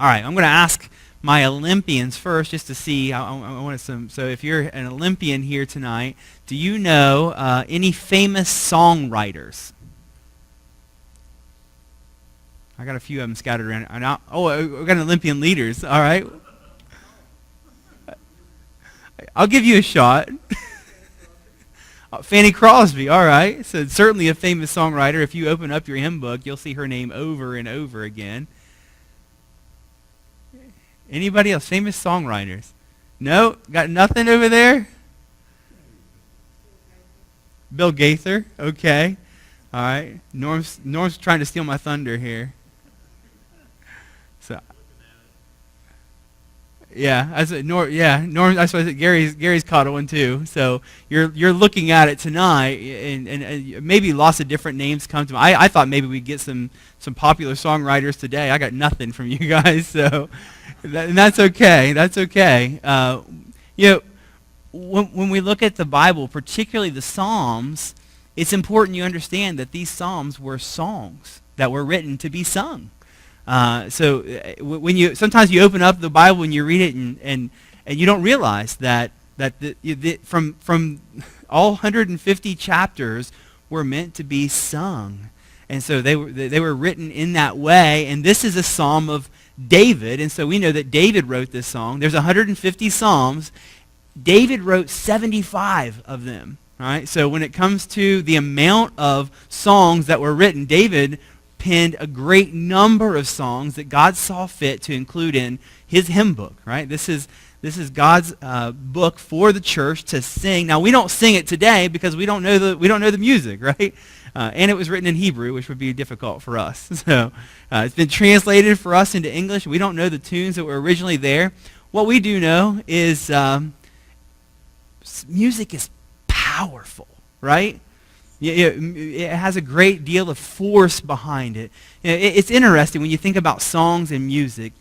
All right, I'm going to ask my Olympians first just to see. I wanted some. So if you're an Olympian here tonight, do you know any famous songwriters? I got a few of them scattered around. We got Olympian leaders. All right. I'll give you a shot. Fanny Crosby, all right. So certainly a famous songwriter. If you open up your hymn book, you'll see her name over and over again. Anybody else? Famous songwriters? No? Got nothing over there? Bill Gaither, okay. All right. Norm's trying to steal my thunder here. So, yeah, Norm. I suppose Gary's caught one too. So you're looking at it tonight, and maybe lots of different names come to mind. I thought maybe we'd get some popular songwriters today. I got nothing from you guys, so and that's okay. That's okay. When we look at the Bible, particularly the Psalms, it's important you understand that these Psalms were songs that were written to be sung. When sometimes you open up the Bible and you read it and you don't realize that from all 150 chapters were meant to be sung, and so they were written in that way. And this is a psalm of David, and so we know that David wrote this song. There's 150 psalms. David wrote 75 of them. All right. So when it comes to the amount of songs that were written, David penned a great number of songs that God saw fit to include in his hymn book, right? This is God's book for the church to sing. Now we don't sing it today because we don't know the music, right? And it was written in Hebrew, which would be difficult for us. So it's been translated for us into English. We don't know the tunes that were originally there. What we do know is music is powerful, right? It has a great deal of force behind it. It's interesting when you think about songs and music.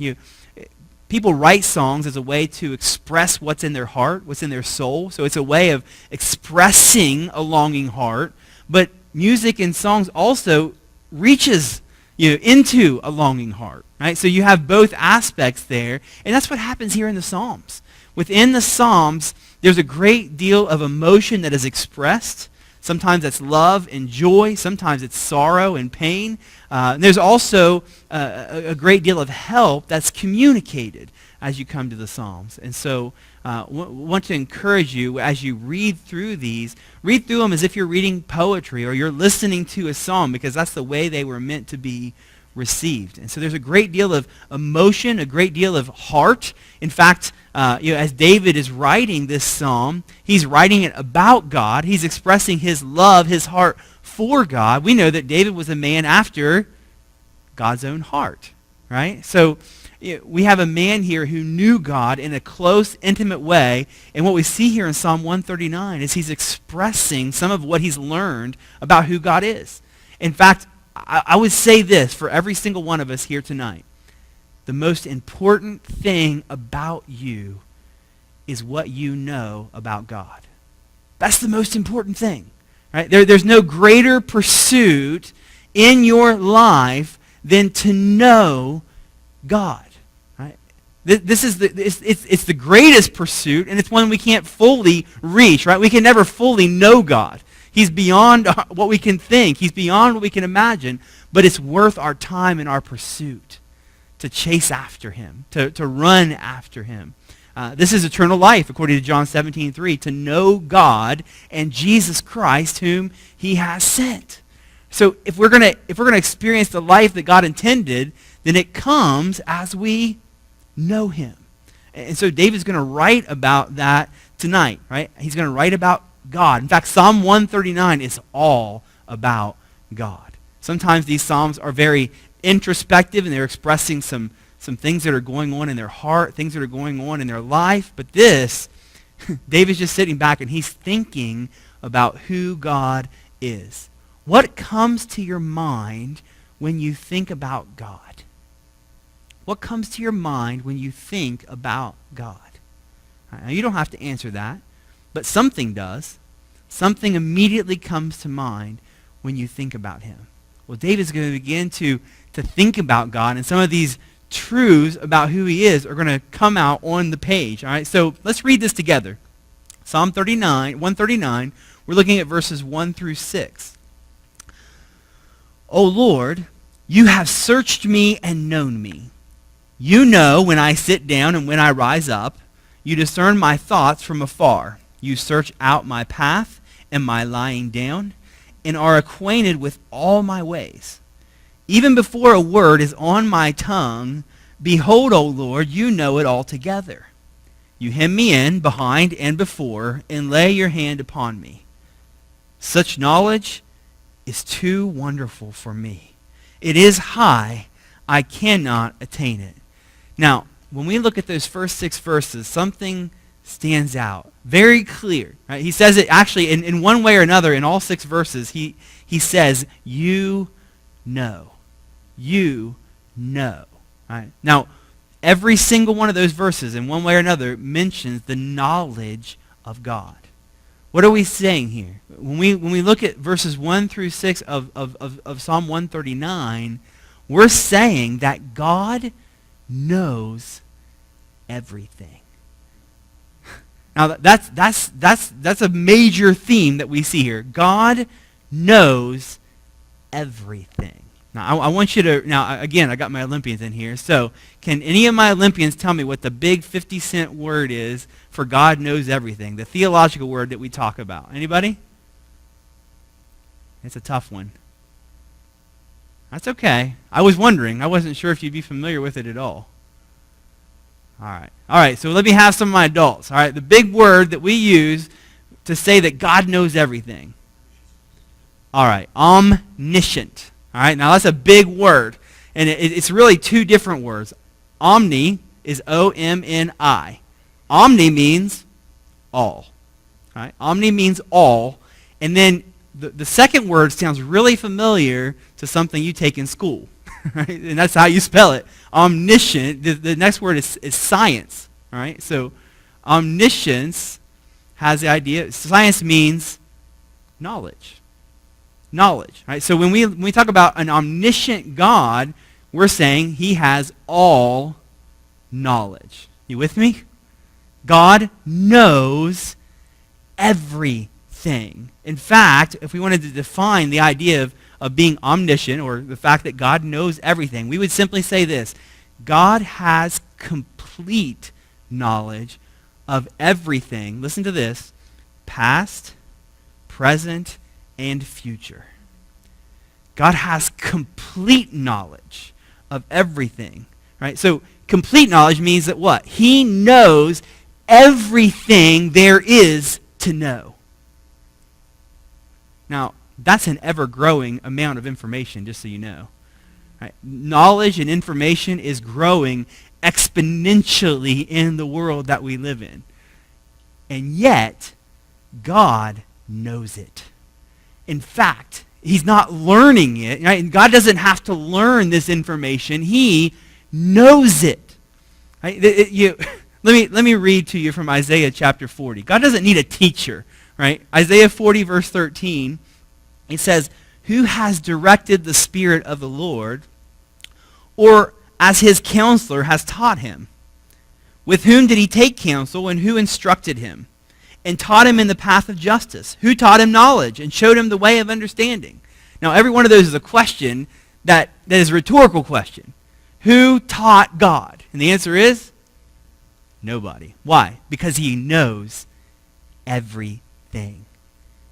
People write songs as a way to express what's in their heart, what's in their soul. So it's a way of expressing a longing heart. But music and songs also reaches into a longing heart, right? So you have both aspects there, and that's what happens here in the Psalms. Within the Psalms, there's a great deal of emotion that is expressed. Sometimes it's love and joy. Sometimes it's sorrow and pain. And there's also a great deal of help that's communicated as you come to the Psalms. And so want to encourage you as you read through these, read through them as if you're reading poetry or you're listening to a psalm, because that's the way they were meant to be received. And so there's a great deal of emotion, a great deal of heart. In fact, as David is writing this psalm, he's writing it about God. He's expressing his love, his heart for God. We know that David was a man after God's own heart, right? So we have a man here who knew God in a close, intimate way. And what we see here in Psalm 139 is he's expressing some of what he's learned about who God is. In fact, I would say this for every single one of us here tonight. The most important thing about you is what you know about God. That's the most important thing, right? There's no greater pursuit in your life than to know God, right? This is it's the greatest pursuit, and it's one we can't fully reach, right? We can never fully know God. He's beyond what we can think. He's beyond what we can imagine, but it's worth our time and our pursuit to chase after him, to run after him. This is eternal life, according to John 17:3, to know God and Jesus Christ, whom he has sent. So if we're gonna experience the life that God intended, then it comes as we know him. And so David's going to write about that tonight, right? He's going to write about God. In fact, Psalm 139 is all about God. Sometimes these psalms are very introspective, and they're expressing some things that are going on in their heart, things that are going on in their life. But this, David's just sitting back, and he's thinking about who God is. What comes to your mind when you think about God? What comes to your mind when you think about God? Now, you don't have to answer that, but something does. Something immediately comes to mind when you think about him. Well, David's going to begin to think about God, and some of these truths about who he is are going to come out on the page. All right, so let's read this together. Psalm 139, we're looking at verses 1 through 6. O Lord, you have searched me and known me. You know when I sit down and when I rise up. You discern my thoughts from afar. You search out my path and my lying down, and are acquainted with all my ways. Even before a word is on my tongue, behold, O Lord, you know it altogether. You hem me in behind and before, and lay your hand upon me. Such knowledge is too wonderful for me. It is high, I cannot attain it. Now, when we look at those first 6 verses, something stands out. Very clear. Right? He says it actually in one way or another in all 6 verses. He says, you know. You know. Right? Now, every single one of those verses in one way or another mentions the knowledge of God. What are we saying here? When we look at verses 1 through 6 of Psalm 139, we're saying that God knows everything. Now that's a major theme that we see here. God knows everything. Now I want you to, now again, I got my Olympians in here, so can any of my Olympians tell me what the big 50-cent word is for God knows everything? The theological word that we talk about. Anybody? It's a tough one. That's okay. I was wondering. I wasn't sure if you'd be familiar with it at all. All right, so let me have some of my adults. All right, the big word that we use to say that God knows everything. All right, omniscient. All right, now that's a big word, and it's really 2 different words. Omni is O-M-N-I. Omni means all. All right, omni means all, and then the second word sounds really familiar to something you take in school, right? And that's how you spell it. Omniscient. The next word is science. All right, so omniscience has the idea. Science means knowledge. Knowledge. Right? So when we talk about an omniscient God, we're saying he has all knowledge. You with me? God knows everything. In fact, if we wanted to define the idea of being omniscient, or the fact that God knows everything, we would simply say this: God has complete knowledge of everything. Listen to this: past, present, and future. God has complete knowledge of everything. Right? So complete knowledge means that what? He knows everything there is to know. Now, that's an ever-growing amount of information, just so you know. Right? Knowledge and information is growing exponentially in the world that we live in. And yet, God knows it. In fact, he's not learning it. Right? And God doesn't have to learn this information. He knows it. Right? Let me read to you from Isaiah chapter 40. God doesn't need a teacher. Right? Isaiah 40, verse 13, it says, "Who has directed the Spirit of the Lord, or as his counselor has taught him? With whom did he take counsel, and who instructed him, and taught him in the path of justice? Who taught him knowledge, and showed him the way of understanding?" Now, every one of those is a question that is a rhetorical question. Who taught God? And the answer is nobody. Why? Because he knows everything.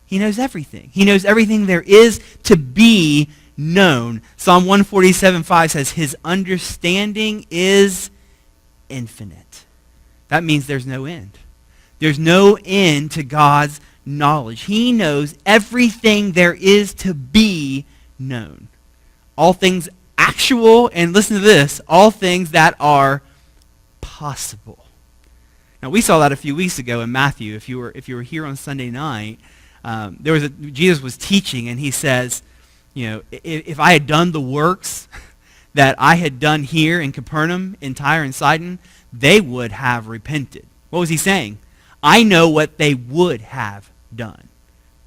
He knows everything. He knows everything there is to be known. Psalm 147:5 says, "His understanding is infinite." That means there's no end. There's no end to God's knowledge. He knows everything there is to be known. All things actual, and listen to this, all things that are possible. Now, we saw that a few weeks ago in Matthew. If you were here on Sunday night, Jesus was teaching, and he says, if I had done the works that I had done here in Capernaum, in Tyre and Sidon, they would have repented. What was he saying? I know what they would have done.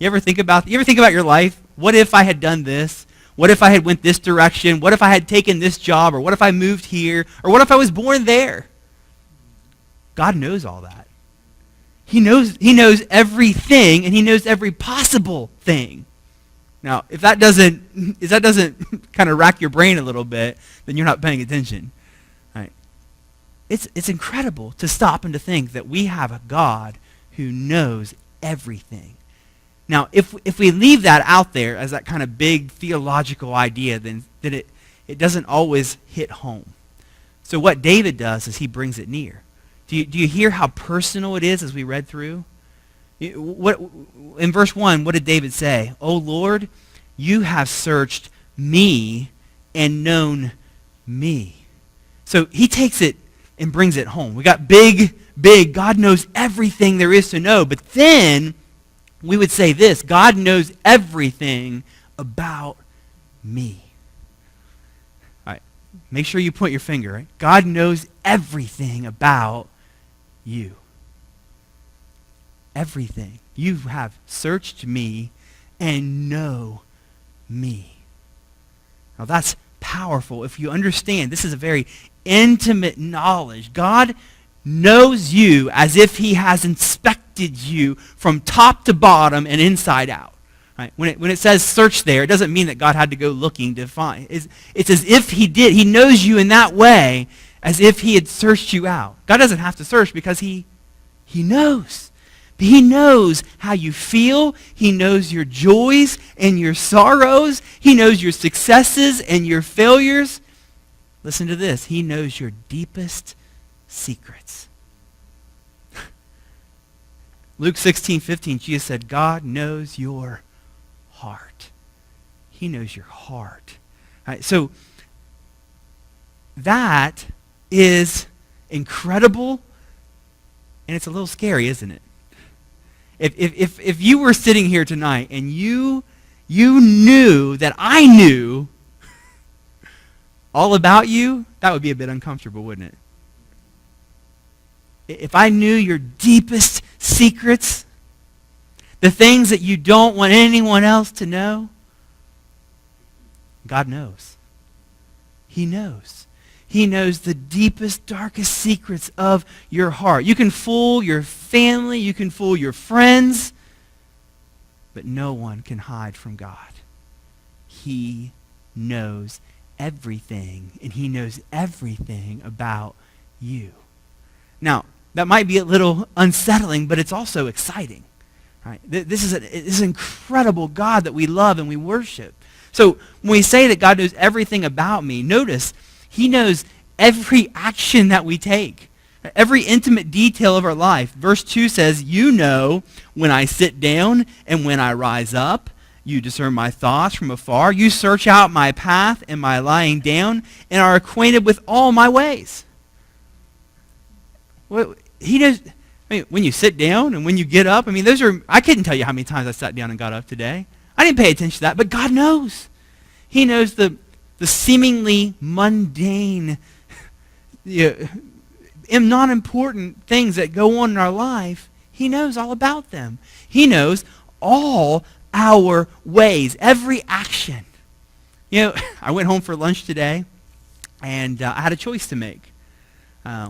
You ever think about your life? What if I had done this? What if I had went this direction? What if I had taken this job? Or what if I moved here? Or what if I was born there? God knows all that. He knows everything, and he knows every possible thing. Now, if that doesn't kind of rack your brain a little bit, then you're not paying attention. Right? It's incredible to stop and to think that we have a God who knows everything. Now, if we leave that out there as that kind of big theological idea, then it doesn't always hit home. So what David does is he brings it near. Do you hear how personal it is as we read through? In verse 1, what did David say? "O Lord, you have searched me and known me." So he takes it and brings it home. We got big, God knows everything there is to know. But then we would say this: God knows everything about me. All right, make sure you point your finger, right? God knows everything about you. Everything. You have searched me and know me. Now that's powerful. If you understand, this is a very intimate knowledge. God knows you as if he has inspected you from top to bottom and inside out. Right? When it says search there, it doesn't mean that God had to go looking to find. It's as if he did. He knows you in that way, as if he had searched you out. God doesn't have to search because he knows. He knows how you feel. He knows your joys and your sorrows. He knows your successes and your failures. Listen to this. He knows your deepest secrets. Luke 16:15, Jesus said, God knows your heart. He knows your heart. All right, so that is incredible, and it's a little scary, isn't it? If you were sitting here tonight and you knew that I knew all about you, that would be a bit uncomfortable, wouldn't it? If I knew your deepest secrets, the things that you don't want anyone else to know, God knows. He knows. He knows the deepest, darkest secrets of your heart. You can fool your family, you can fool your friends, but no one can hide from God. He knows everything, and he knows everything about you. Now, that might be a little unsettling, but it's also exciting. Right? This is an incredible God that we love and we worship. So when we say that God knows everything about me, notice he knows every action that we take, every intimate detail of our life. Verse 2 says, you know when I sit down and when I rise up. You discern my thoughts from afar. You search out my path and my lying down and are acquainted with all my ways. Well, he knows. I mean, when you sit down and when you get up, I couldn't tell you how many times I sat down and got up today. I didn't pay attention to that, but God knows. He knows the seemingly mundane, non-important things that go on in our life. He knows all about them. He knows all our ways, every action. I went home for lunch today, and I had a choice to make.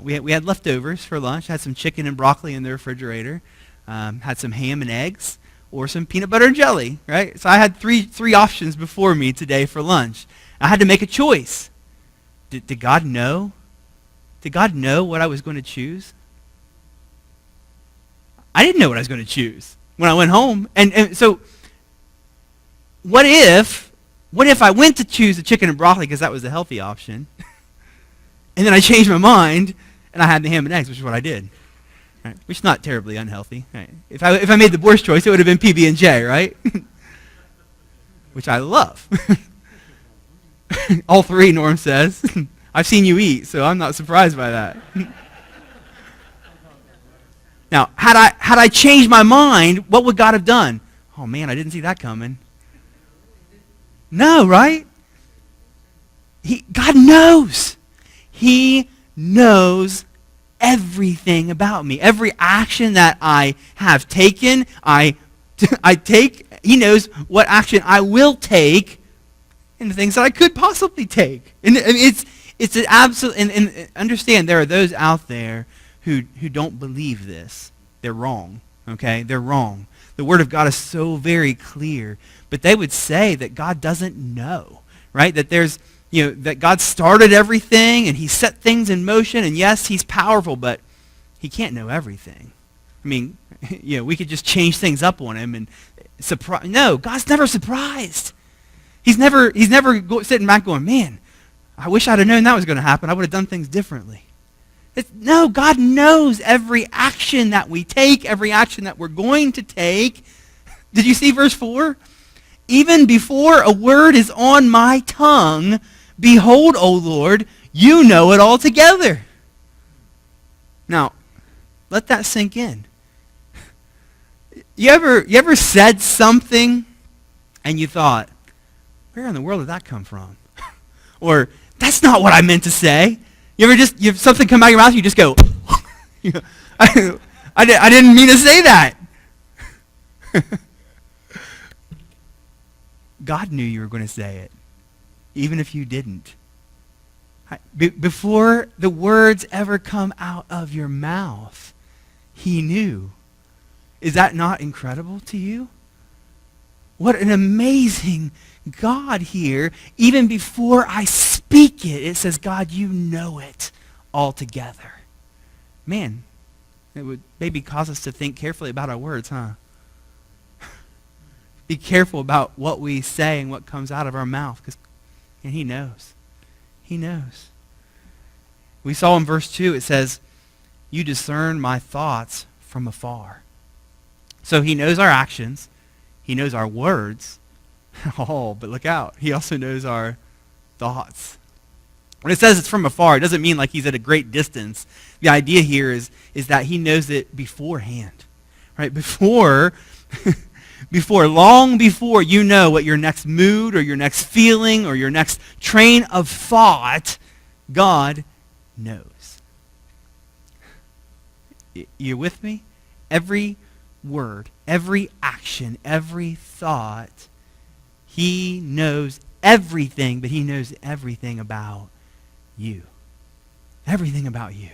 We had leftovers for lunch. I had some chicken and broccoli in the refrigerator. Had some ham and eggs, or some peanut butter and jelly, right? So I had three options before me today for lunch. I had to make a choice. Did God know? Did God know what I was going to choose? I didn't know what I was going to choose when I went home. And so what if I went to choose the chicken and broccoli because that was the healthy option, and then I changed my mind and I had the ham and eggs, which is what I did. Right? Which is not terribly unhealthy. Right? If I made the worst choice, it would have been PB&J, right? Which I love. All three, Norm says. I've seen you eat, so I'm not surprised by that. Now, had I changed my mind, what would God have done? Oh man, I didn't see that coming. No, right? God knows. He knows everything about me. Every action that I have taken, I take. He knows what action I will take. and the things that I could possibly take. And I mean, it's an absolute, and understand there are those out there who don't believe this. They're wrong, okay? They're wrong. The Word of God is so very clear, but they would say that God doesn't know, right? That there's, that God started everything and he set things in motion, and yes, he's powerful, but he can't know everything. I mean, we could just change things up on him and surprise. No, God's never surprised. He's never sitting back going, man, I wish I'd have known that was going to happen. I would have done things differently. No, God knows every action that we take, every action that we're going to take. Did you see verse 4? Even before a word is on my tongue, behold, O Lord, you know it altogether. Now, let that sink in. You ever said something and you thought, where in the world did that come from? Or, that's not what I meant to say. You have something come out of your mouth, you just go, I didn't mean to say that. God knew you were going to say it, even if you didn't. Before the words ever come out of your mouth, he knew. Is that not incredible to you? What an amazing God here. Even before I speak it, it says, God, you know it altogether. Man, it would maybe cause us to think carefully about our words, huh? Be careful about what we say and what comes out of our mouth, and he knows. He knows. We saw in verse 2, it says, you discern my thoughts from afar. So he knows our actions. He knows our words. Oh, but look out. He also knows our thoughts. When it says it's from afar, it doesn't mean like he's at a great distance. The idea here is that he knows it beforehand. Right? Long before you know what your next mood or your next feeling or your next train of thought, God knows. You with me? Every word, every action, every thought, he knows everything, but he knows everything about you. Everything about you.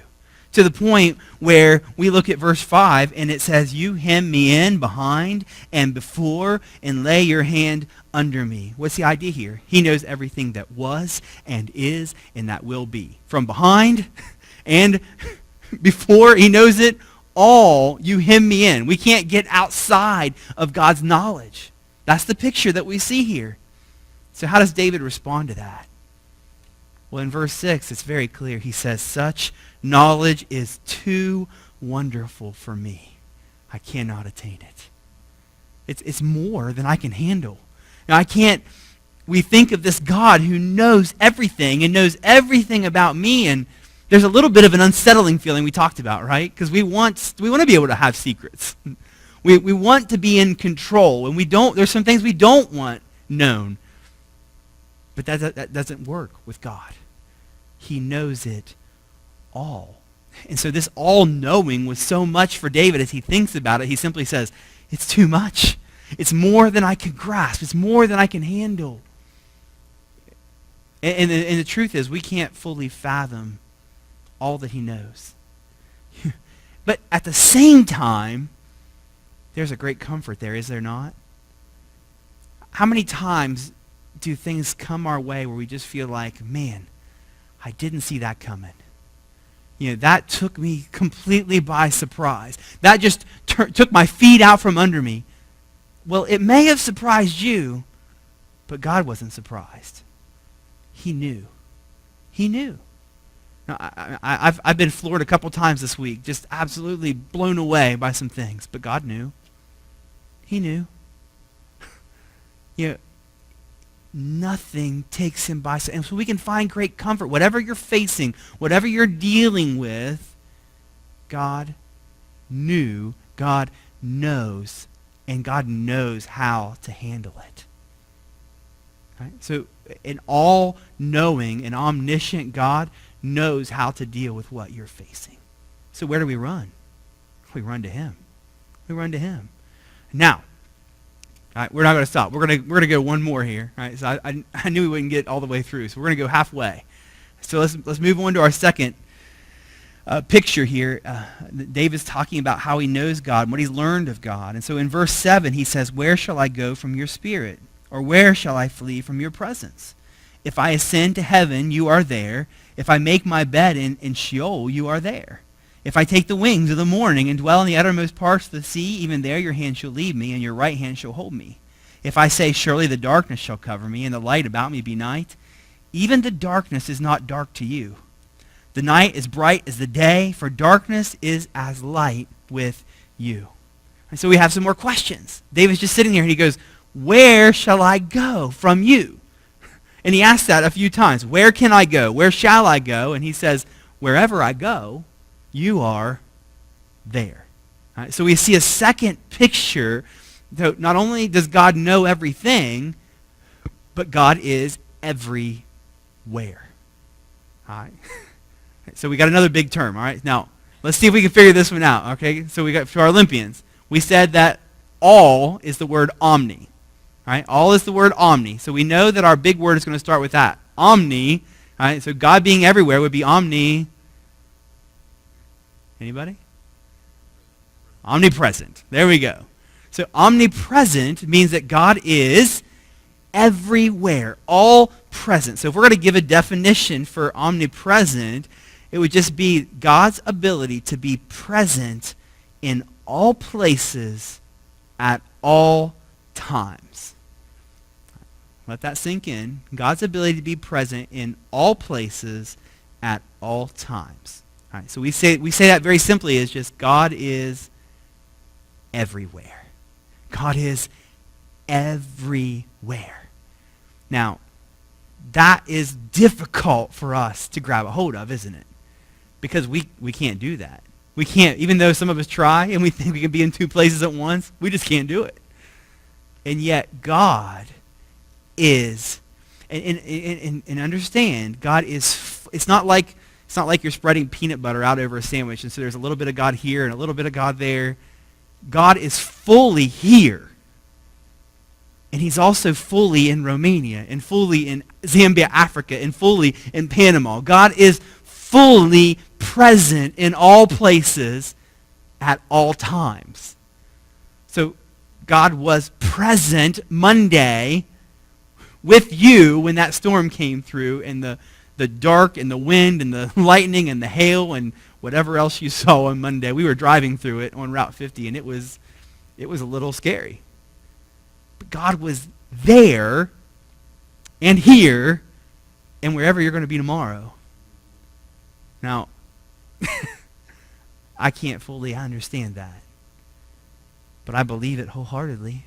To the point where we look at verse 5 and it says, you hem me in behind and before and lay your hand under me. What's the idea here? He knows everything that was and is and that will be. From behind and before, he knows it all. You hem me in. We can't get outside of God's knowledge. That's the picture that we see here. So how does David respond to that? Well, in verse 6, it's very clear. He says, such knowledge is too wonderful for me. I cannot attain it. It's more than I can handle. Now, we think of this God who knows everything and knows everything about me, and there's a little bit of an unsettling feeling we talked about, right? Because we want to be able to have secrets. We want to be in control, and there's some things we don't want known. But that doesn't work with God. He knows it all. And so this all-knowing was so much for David as he thinks about it. He simply says, it's too much. It's more than I can grasp. It's more than I can handle. And the truth is, we can't fully fathom all that he knows. But at the same time, there's a great comfort there, is there not? How many times do things come our way where we just feel like, man, I didn't see that coming. That took me completely by surprise. That just took my feet out from under me. Well, it may have surprised you, but God wasn't surprised. He knew. He knew. Now, I've been floored a couple times this week, just absolutely blown away by some things, but God knew. He knew. Nothing takes him by surprise. And so we can find great comfort. Whatever you're facing, whatever you're dealing with, God knew, God knows, and God knows how to handle it. Right? So an all-knowing and omniscient God knows how to deal with what you're facing. So where do we run? We run to him. We run to him. Now, All right, we're not going to stop. We're gonna go one more here. All right, so I knew we wouldn't get all the way through, so we're going to go halfway. So let's move on to our second picture here. David's talking about how he knows God and what he's learned of God. And so in verse 7, he says, "Where shall I go from your spirit? Or where shall I flee from your presence? If I ascend to heaven, you are there. If I make my bed in Sheol, you are there. If I take the wings of the morning and dwell in the uttermost parts of the sea, even there your hand shall lead me, and your right hand shall hold me. If I say, surely the darkness shall cover me, and the light about me be night, even the darkness is not dark to you. The night is bright as the day, for darkness is as light with you." And so we have some more questions. David's just sitting there, and he goes, "Where shall I go from you?" And he asks that a few times. Where can I go? Where shall I go? And he says, wherever I go, you are there. All right, so we see a second picture. So not only does God know everything, but God is everywhere. All right. So we got another big term. All right. Now, let's see if we can figure this one out. Okay. So we got, for our Olympians, we said that all is the word omni. All right. All is the word omni. So we know that our big word is going to start with that. Omni. All right. So God being everywhere would be omni. Anybody? Omnipresent. There we go. So omnipresent means that God is everywhere, all present. So if we're going to give a definition for omnipresent, it would just be God's ability to be present in all places at all times. Let that sink in. God's ability to be present in all places at all times. All right, so we say that very simply as just God is everywhere. God is everywhere. Now, that is difficult for us to grab a hold of, isn't it? Because we can't do that. We can't, even though some of us try and we think we can be in two places at once, we just can't do it. And yet God is, and understand, God is, it's not like you're spreading peanut butter out over a sandwich and so there's a little bit of God here and a little bit of God there. God is fully here. And he's also fully in Romania and fully in Zambia, Africa, and fully in Panama. God is fully present in all places at all times. So God was present Monday with you when that storm came through and the dark and the wind and the lightning and the hail and whatever else you saw on Monday. We were driving through it on Route 50 and it was a little scary. But God was there and here and wherever you're going to be tomorrow. Now, I can't fully understand that. But I believe it wholeheartedly.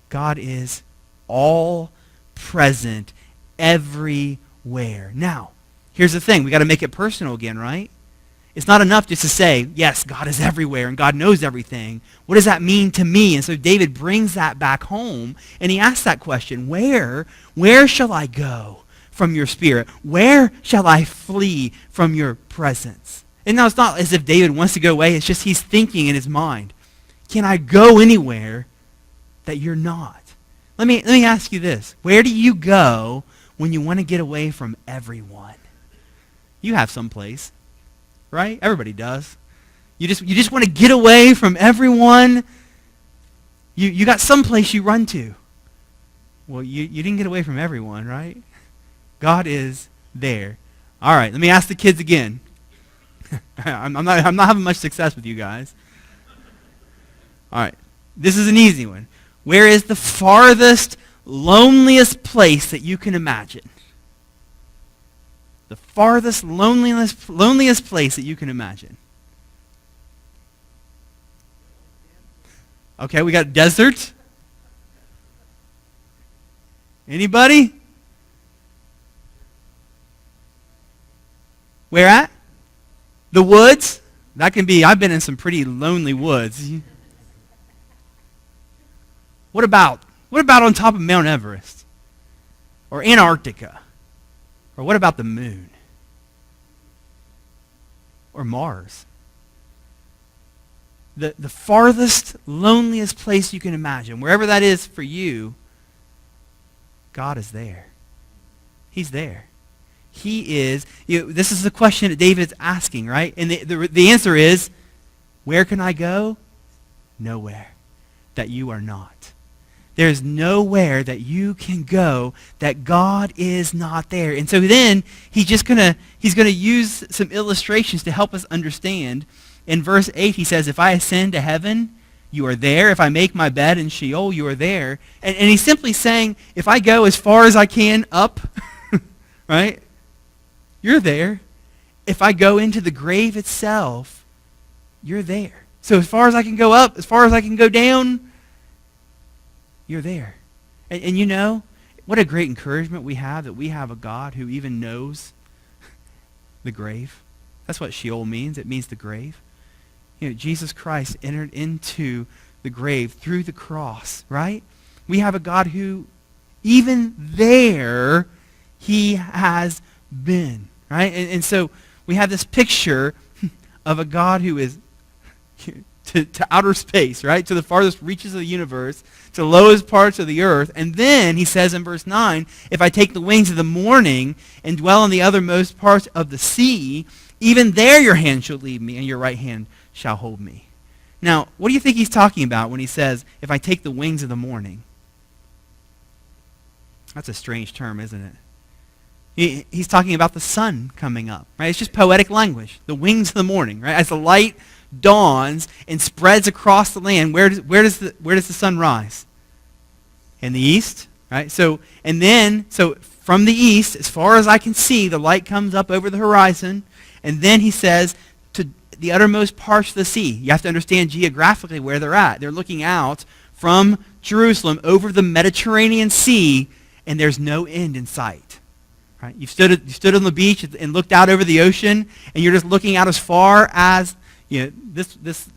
God is all present everywhere. Now, here's the thing. We got to make it personal again, right? It's not enough just to say, yes, God is everywhere and God knows everything. What does that mean to me? And so David brings that back home and he asks that question, where shall I go from your spirit? Where shall I flee from your presence? And now it's not as if David wants to go away. It's just he's thinking in his mind, can I go anywhere that you're not? Let me ask you this. Where do you go when you want to get away from everyone? You have some place. Right? Everybody does. You just want to get away from everyone. You got some place you run to. Well, you didn't get away from everyone, right? God is there. All right, let me ask the kids again. I'm not having much success with you guys. All right, this is an easy one. Where is the farthest, loneliest place that you can imagine? The farthest, loneliest place that you can imagine. Okay, we got desert. Anybody? Where at? The woods? That can be, I've been in some pretty lonely woods. What about on top of Mount Everest? Or Antarctica? Or what about the moon? Or Mars? the farthest, loneliest place you can imagine, wherever that is for you, God is there. He's there. He is, this is the question that David's asking, right? And the answer is, where can I go? Nowhere that you are not. There's nowhere that you can go that God is not there. And so then he's going to use some illustrations to help us understand. In verse 8 he says, if I ascend to heaven, you are there. If I make my bed in Sheol, you are there. And he's simply saying, if I go as far as I can up, right, you're there. If I go into the grave itself, you're there. So as far as I can go up, as far as I can go down, you're there. And you know, what a great encouragement we have that we have a God who even knows the grave. That's what Sheol means. It means the grave. Jesus Christ entered into the grave through the cross, right? We have a God who, even there, he has been, right? And so we have this picture of a God who is to outer space, right? To the farthest reaches of the universe, to the lowest parts of the earth. And then he says in verse 9, if I take the wings of the morning and dwell in the uttermost parts of the sea, even there your hand shall lead me and your right hand shall hold me. Now, what do you think he's talking about when he says, if I take the wings of the morning? That's a strange term, isn't it? He's talking about the sun coming up, right? It's just poetic language. The wings of the morning, right? As the light dawns and spreads across the land, where does the sun rise? In the east, right? So from the east, as far as I can see, the light comes up over the horizon, and then he says to the uttermost parts of the sea. You have to understand geographically where they're at. They're looking out from Jerusalem over the Mediterranean Sea, and there's no end in sight. Right? You stood on the beach and looked out over the ocean, and you're just looking out as far as this.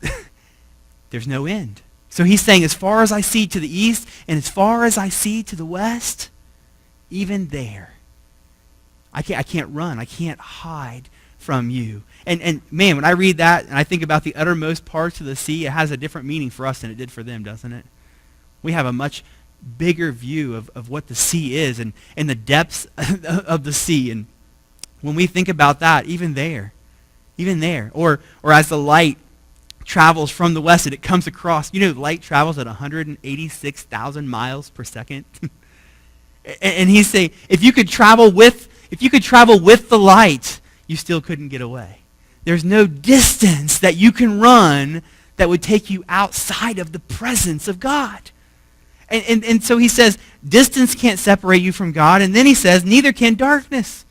There's no end. So he's saying, as far as I see to the east, and as far as I see to the west, even there, I can't run. I can't hide from you. And man, when I read that and I think about the uttermost parts of the sea, it has a different meaning for us than it did for them, doesn't it? We have a much bigger view of what the sea is and the depths of the sea. And when we think about that, even there, or as the light travels from the west and it comes across, light travels at 186,000 miles per second. And he's saying, if you could travel with the light, you still couldn't get away. There's no distance that you can run that would take you outside of the presence of God. And so he says, distance can't separate you from God. And then he says, neither can darkness.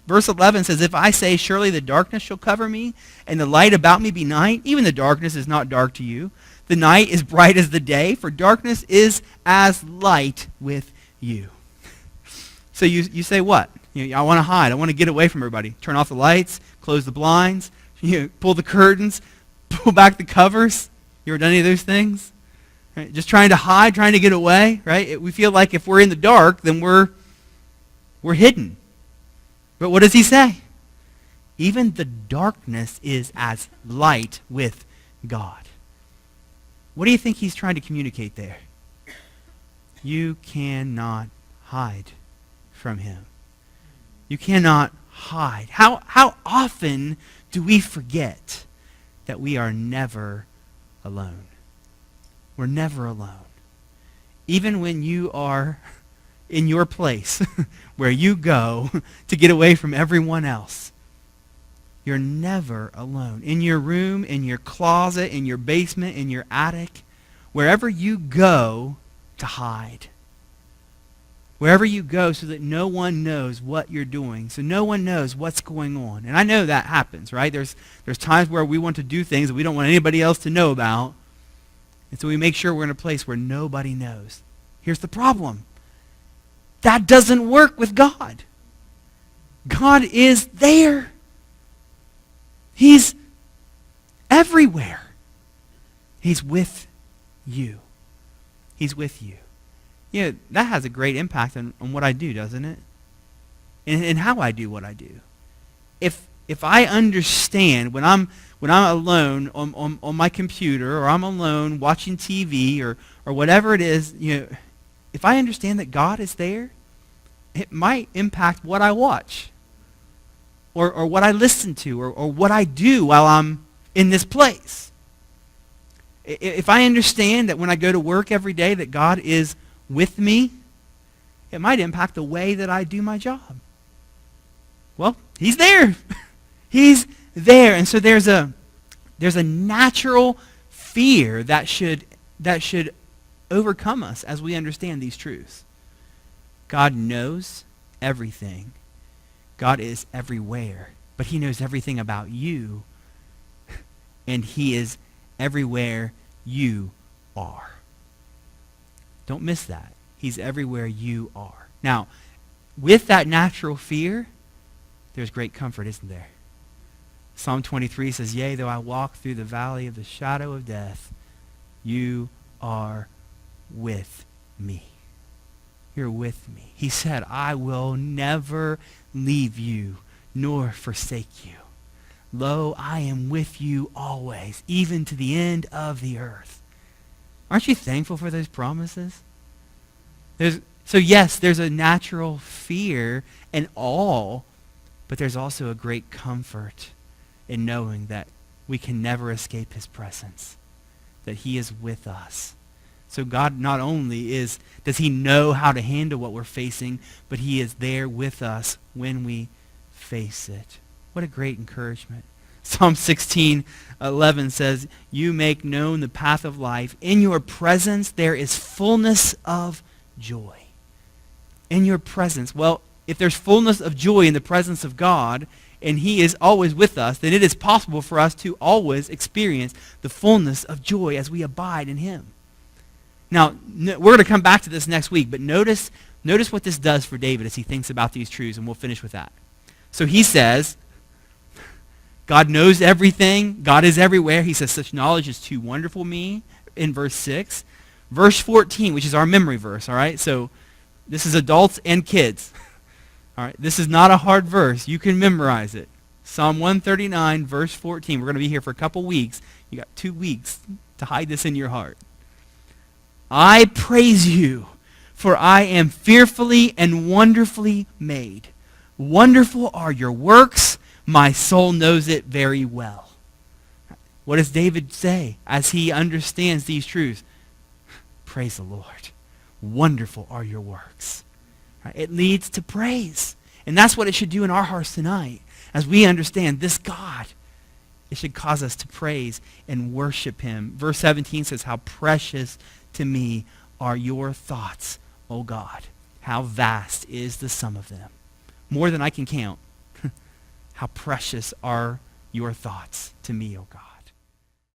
Verse 11 says, if I say, surely the darkness shall cover me, and the light about me be night, even the darkness is not dark to you. The night is bright as the day, for darkness is as light with you. So you say what? I want to hide. I want to get away from everybody. Turn off the lights, close the blinds, pull the curtains, pull back the covers. You ever done any of those things? Right? Just trying to hide, trying to get away, right? We feel like if we're in the dark, then we're hidden. But what does he say? Even the darkness is as light with God. What do you think he's trying to communicate there? You cannot hide from him. You cannot hide. How often do we forget that we are never alone? We're never alone. Even when you are in your place where you go to get away from everyone else, you're never alone. In your room, in your closet, in your basement, in your attic, wherever you go to hide. Wherever you go so that no one knows what you're doing, so no one knows what's going on. And I know that happens, right? There's times where we want to do things that we don't want anybody else to know about. And so we make sure we're in a place where nobody knows. Here's the problem. That doesn't work with God. God is there. He's everywhere. He's with you. He's with you. That has a great impact on what I do, doesn't it? And how I do what I do. If if I understand when I'm alone on my computer, or I'm alone watching TV, or whatever it is, if I understand that God is there, it might impact what I watch, or what I listen to, or what I do while I'm in this place. If I understand that when I go to work every day that God is with me, it might impact the way that I do my job. Well, he's there. He's there. And so there's a natural fear that should overcome us as we understand these truths. God knows everything. God is everywhere. But he knows everything about you. And he is everywhere you are. Don't miss that. He's everywhere you are. Now, with that natural fear, there's great comfort, isn't there? Psalm 23 says, "Yea, though I walk through the valley of the shadow of death, you are with me." You're with me. He said, "I will never leave you nor forsake you. Lo, I am with you always, even to the end of the earth." Aren't you thankful for those promises? So yes, there's a natural fear and awe, but there's also a great comfort in knowing that we can never escape his presence, that he is with us. So God not only does he know how to handle what we're facing, but he is there with us when we face it. What a great encouragement. Psalm 16:11 says, "You make known the path of life. In your presence there is fullness of joy." In your presence. Well, if there's fullness of joy in the presence of God, and he is always with us, then it is possible for us to always experience the fullness of joy as we abide in him. Now, we're going to come back to this next week, but notice what this does for David as he thinks about these truths, and we'll finish with that. So he says, God knows everything. God is everywhere. He says, "Such knowledge is too wonderful for me," in verse 6. Verse 14, which is our memory verse, all right? So this is adults and kids. All right, this is not a hard verse. You can memorize it. Psalm 139, verse 14. We're going to be here for a couple weeks. You got 2 weeks to hide this in your heart. "I praise you, for I am fearfully and wonderfully made. Wonderful are your works. My soul knows it very well." What does David say as he understands these truths? Praise the Lord. Wonderful are your works. Right? It leads to praise. And that's what it should do in our hearts tonight. As we understand this God, it should cause us to praise and worship him. Verse 17 says, "How precious to me are your thoughts, O God. How vast is the sum of them." More than I can count. How precious are your thoughts to me, O God.